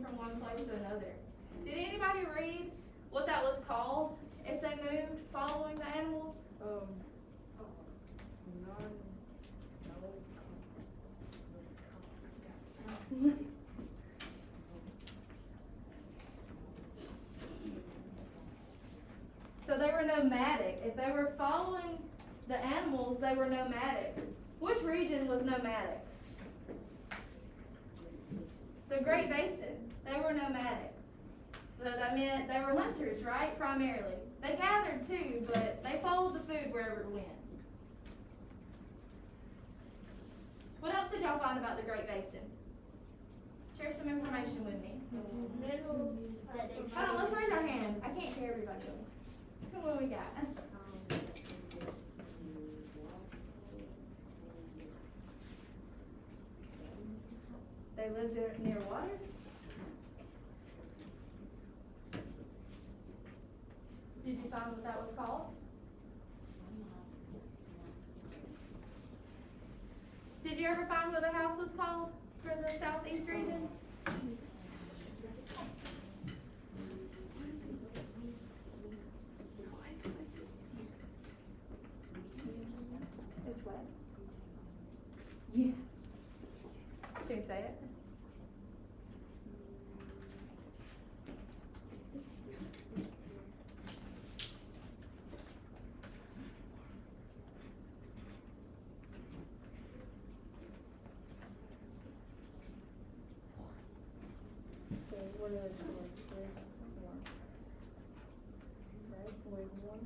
from one place to another. Did anybody read what that was called if they moved following the animals? So they were nomadic. If they were following the animals, they were nomadic. Which region was nomadic? The Great Basin. They were nomadic. So that meant they were hunters, right? Primarily. They gathered too, but they followed the food wherever it went. What else did y'all find about the Great Basin? Share some information with me. Hold on, let's raise our hand. I can't hear everybody. What we got? They lived near water? Did you find what that was called? Did you ever find what the house was called for the southeast region? It's what? Yeah. Can you say it? What are they called? Wigwam.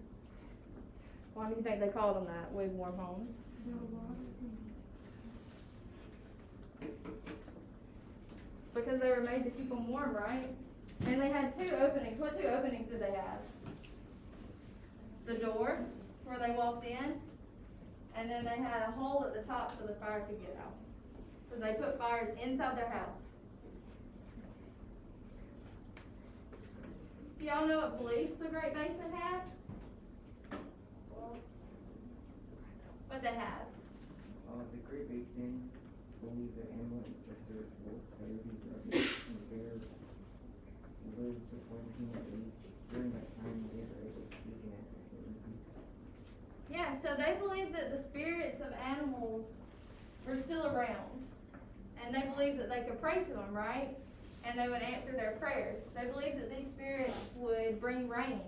Why do you think they called them that? Wigwam homes? Because they were made to keep them warm, right? And they had two openings. What two openings did they have? The door, where they walked in, and then they had a hole at the top so the fire could get out. Because they put fires inside their house. Do y'all know what beliefs the Great Basin had? What they have? The Great Basin believed that animal ancestors, wolf, coyotes, rabbits, and bears lived before the human age. During that time, they were able to speak and act accurately. Yeah, so they believed that the spirits of animals were still around. And they believed that they could pray to them, right? And they would answer their prayers. They believed that these spirits would bring rain.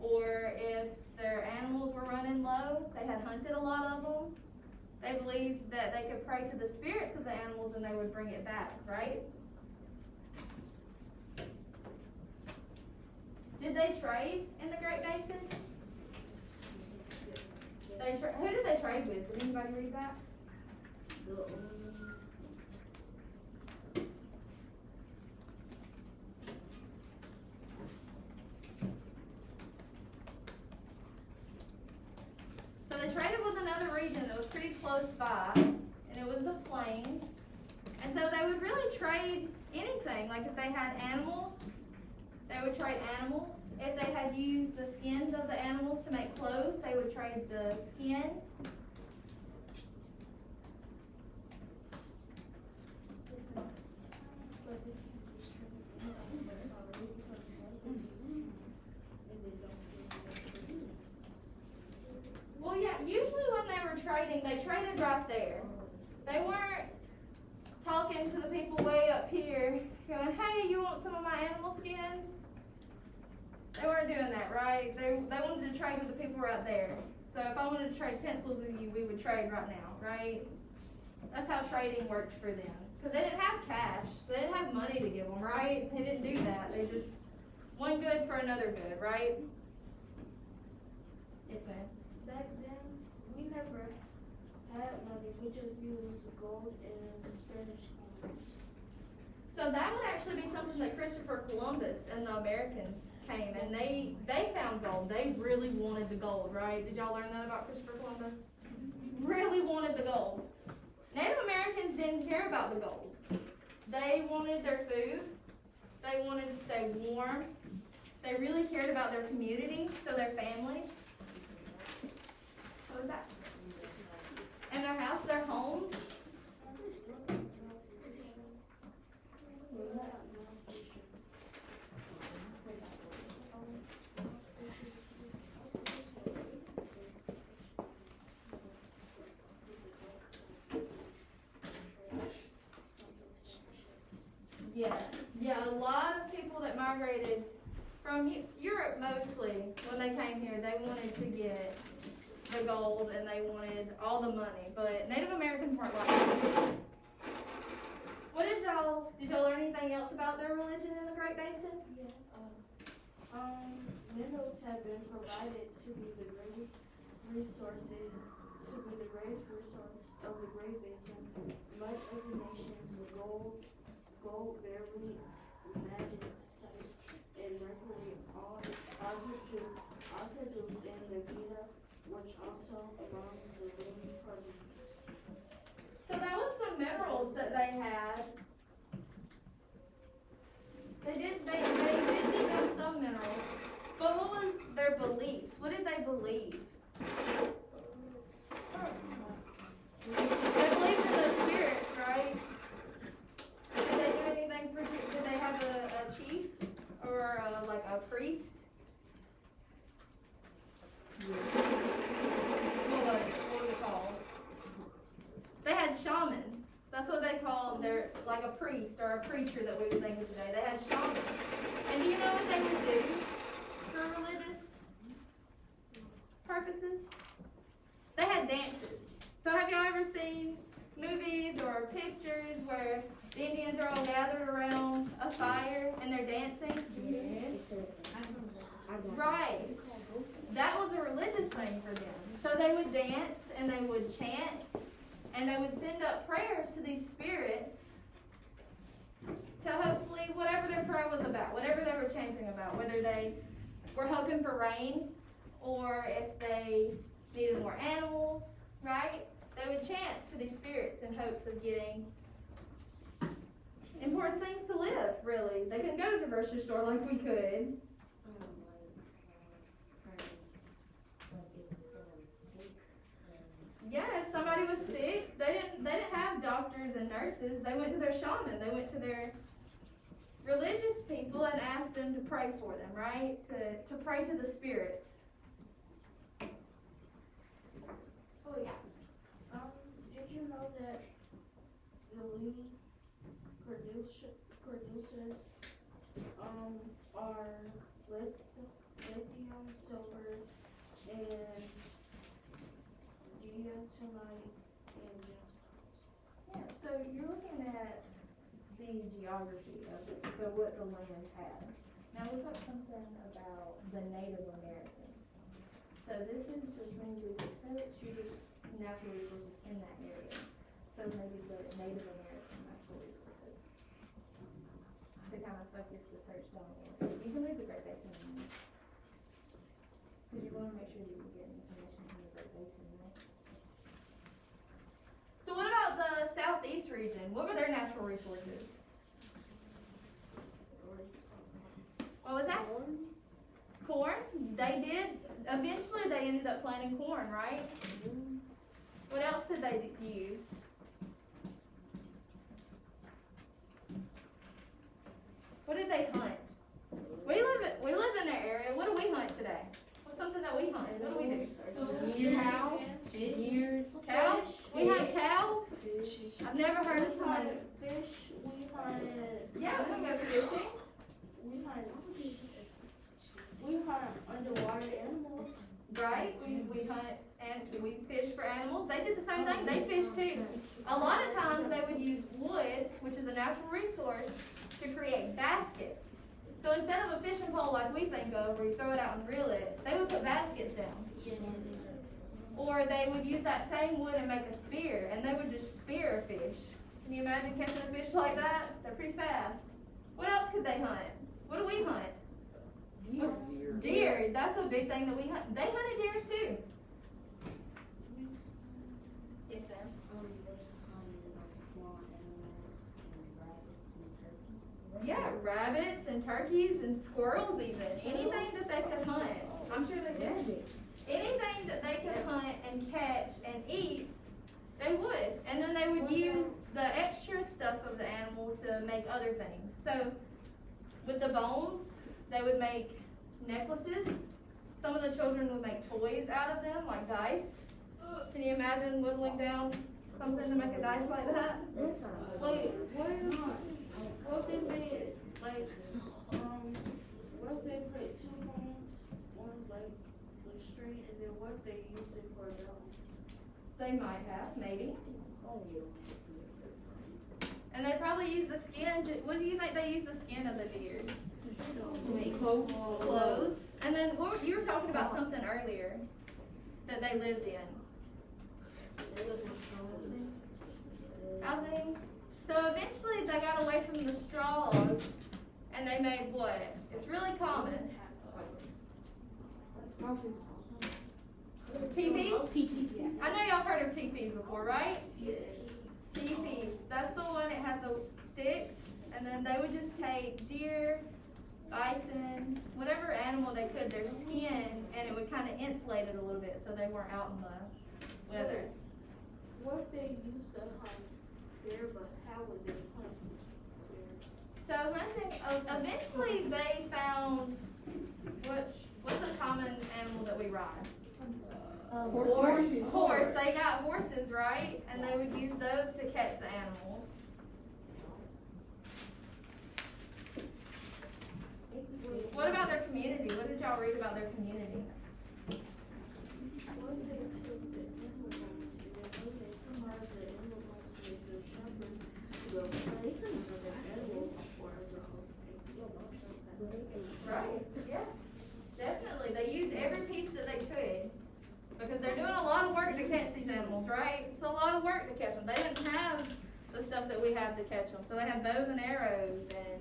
Or if their animals were running low, they had hunted a lot of them, they believed that they could pray to the spirits of the animals and they would bring it back, right? Did they trade in the Great Basin? Who did they trade with? Did anybody read that? So they traded with another region that was pretty close by, and it was the plains. And so they would really trade anything. Like if they had animals, they would trade animals. If they had used the skins of the animals to make clothes, they would trade the skin. Well, yeah, usually when they were trading, they traded right there. They weren't talking to the people way up here, going, hey, you want some of my animal skins? They weren't doing that, right? They wanted to trade with the people right there. So if I wanted to trade pencils with you, we would trade right now, right? That's how trading worked for them. Because they didn't have cash. They didn't have money to give them, right? They didn't do that. They just, one good for another good, right? Yes, ma'am. Back then, we never had money. We just used gold and Spanish coins. So that would actually be something that Christopher Columbus and the Americans came and they found gold. They really wanted the gold, right? Did y'all learn that about Christopher Columbus? Really wanted the gold. Native Americans didn't care about the gold. They wanted their food. They wanted to stay warm. They really cared about their community, so their families. What was that? And their house, their homes. Yeah, a lot of people that migrated from Europe mostly, when they came here, they wanted to get the gold and they wanted all the money, but Native Americans weren't like that. Did y'all learn anything else about their religion in the Great Basin? Yes. Minerals have been provided to be the greatest resource of the Great Basin. Much of the nation's gold-bearing magnesite and mercury are produced in the Vita, which also belongs to the Roman party. So that was some minerals that they had. They did dig up some minerals. But what was their beliefs? What did they believe? They believed in those spirits, right? Did they do anything for? Did they have a chief or like a priest? What was it called? They had shamans. That's what they called their, like a priest or a preacher that we would think of today. They had shamans. And do you know what they would do for religious purposes? They had dances. So have y'all ever seen movies or pictures where the Indians are all gathered around a fire and they're dancing? Yes. Right. That was a religious thing for them. So they would dance and they would chant and they would send up prayers to these spirits to hopefully, whatever their prayer was about, whatever they were chanting about, whether they were hoping for rain or if they needed more animals, right? They would chant to these spirits in hopes of getting important things to live, really. They couldn't go to the grocery store like we could. Yeah, if somebody was sick, they didn't have doctors and nurses. They went to their shaman. They went to their religious people and asked them to pray for them, right? To pray to the spirits. Oh yeah. Did you know that the lead producers are lithium, silver, and diatomite and gemstones? Yeah, so you're looking at the geography of it, so what the land had. Now look up something about the Native Americans. So this is just when you do research, you just natural resources in that area. So maybe the Native American natural resources to kind of focus the search down there. You can leave the Great Basin in there. Because you want to make sure that you're getting information from the Great Basin, right? So what about the southeast region? What were their natural resources? What was that? Corn. They did. Eventually, they ended up planting corn, right? What else did they use? What did they hunt? We live in their area. What do we hunt today? What's something that we hunt? What do we do? Cows. Cows? We hunt cows? I've never heard of somebody. Fish. We hunted. Yeah, we go fishing. We hunt underwater animals. Right? We hunt and we fish for animals. They did the same thing. They fish too. A lot of times they would use wood, which is a natural resource, to create baskets. So instead of a fishing pole like we think of, where you throw it out and reel it, they would put baskets down. Or they would use that same wood and make a spear, and they would just spear a fish. Can you imagine catching a fish like that? They're pretty fast. What else could they hunt? What do we hunt? Deer. That's a big thing that we hunt. They hunted deers too. Yes, ma'am. Yeah, rabbits and turkeys and squirrels even. Anything that they could hunt. I'm sure they did. Anything that they could hunt and catch and eat, they would. And then they would use the extra stuff of the animal to make other things. So with the bones, they would make necklaces. Some of the children would make toys out of them, like dice. Can you imagine whittling down something to make a dice like that? Wait, what if like string, and then what they use it for though? They might have, maybe. And they probably use the skin to, what do you think they use the skin of the deers? Clothes. And then you were talking about something earlier that they lived in. Housing. So eventually they got away from the straws and they made what? It's really common. Teepees? I know y'all heard of teepees before, right? Teepees. That's the one that had the sticks, and then they would just take deer, bison, whatever animal they could, their skin, and it would kind of insulate it a little bit so they weren't out in the weather. What they used to hunt bear, but how would they hunt bear? So hunting, eventually they found, what's a common animal that we ride? Horse. They got horses, right? And they would use those to catch the animals. What about their community? What did y'all read about their community? What they took the animals and when they combined the animals with the shepherds to go play with the animals for Right, yeah. Definitely. They used every piece that they could. Because they're doing a lot of work to catch these animals, right? It's a lot of work to catch them. They didn't have the stuff that we have to catch them. So they had bows and arrows and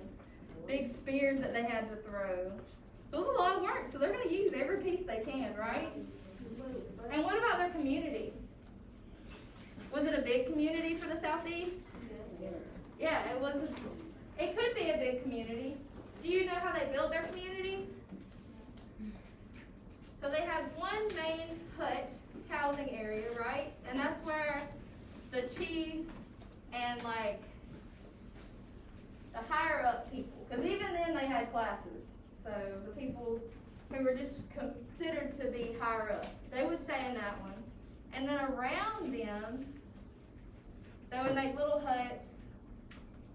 big spears that they had to throw. So it was a lot of work. So they're going to use every piece they can, right? And what about their community? Was it a big community for the Southeast? Yeah, it was. It could be a big community. Do you know how they built their communities? So they had one main hut housing area, right? And that's where the chief and like the higher up people, because even then they had classes. So the people who were just considered to be higher up, they would stay in that one. And then around them, they would make little huts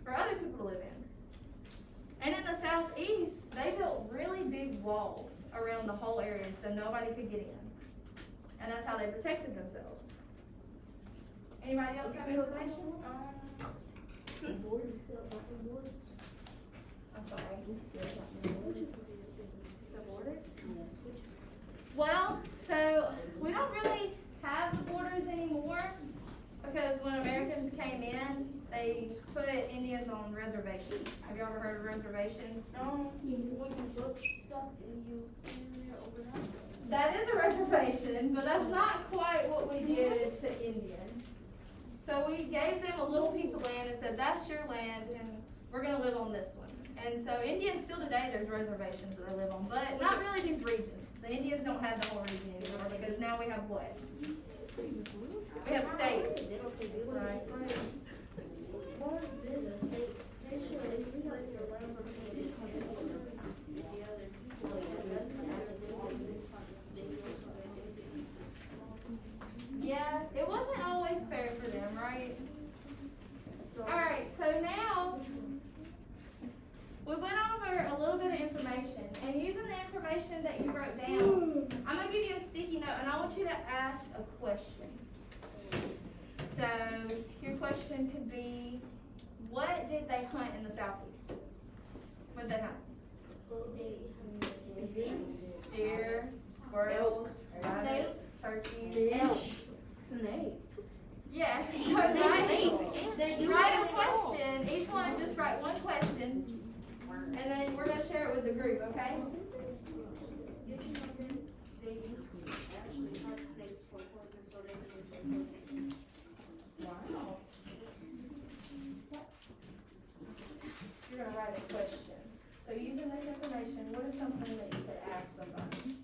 for other people to live in. And in the Southeast, they built really big walls around the whole area so nobody could get in. And that's how they protected themselves. Anybody else have information? I'm sorry. The borders? Well, so we don't really have the borders anymore because when Americans came in, they put Indians on reservations. Have you ever heard of reservations? No, when you look stuff and you stand there overnight. That is a reservation, but that's not quite what we did to Indians. So we gave them a little piece of land and said, that's your land, and we're going to live on this one. And so Indians, still today, there's reservations that they live on, but not really these regions. The Indians don't have the whole region anymore because now we have what? We have states. Right. What is this state? They should leave like the land for this one the other people. That's Yeah, it wasn't always fair for them, right? Alright, so now we went over a little bit of information, and using the information that you wrote down, I'm going to give you a sticky note, and I want you to ask a question. So, your question could be, what did they hunt in the Southeast? What did they hunt? Deer, squirrels, rabbits, turkeys. Snakes. Yeah, so write a question. Each one just write one question, and then we're going to share it with the group, okay? They used to actually hunt snakes for poison so they could get poison. Wow. You're going to write a question. So using this information, what is something that you could ask somebody?